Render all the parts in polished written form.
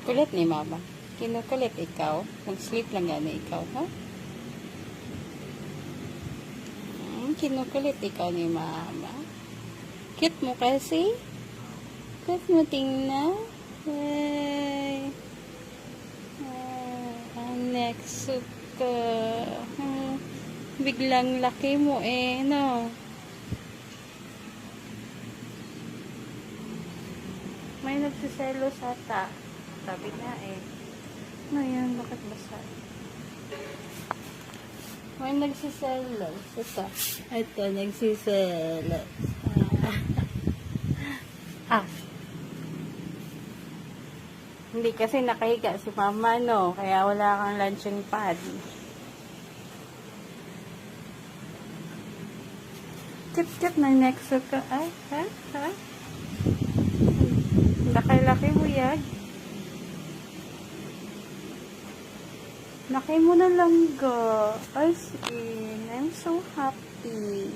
Kulit ni mama. Kinukulit ikaw. Mag-sleep lang gano'n ikaw, ha? Kinukulit ikaw ni mama. Cute mo kasi. Cute mo tingnan. Ay. Next ka. Biglang laki mo no? May nagsiselos ata. Sabi na Ngayon, bakit basa? May nagsiselos. Ito, nagsiselos. Hindi kasi nakahiga si mama, no? Kaya wala kang lunching pad. Tip-tip ng nexo ka. Ay, ha? Laki-laki mo yan. Laki mo na lang ga. As in, I'm so happy.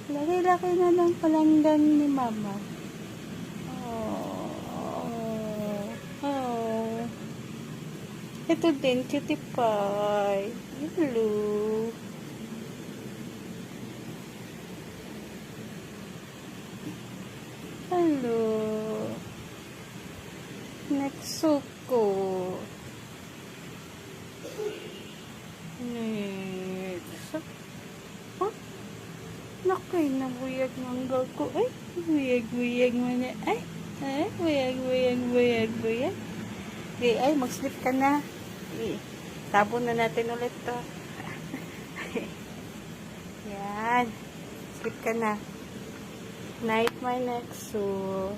Laki-laki na lang palanggan ni mama. Ito din, cutie pie. Hello. Hello. Nexuko. Nakay na buyag ng gago. Ay, buyag mo na. Ay, buyag. Ay, mag-sleep ka na. Sabon na natin ulit to. Yan. Sleep ka na. Night, my Nexo.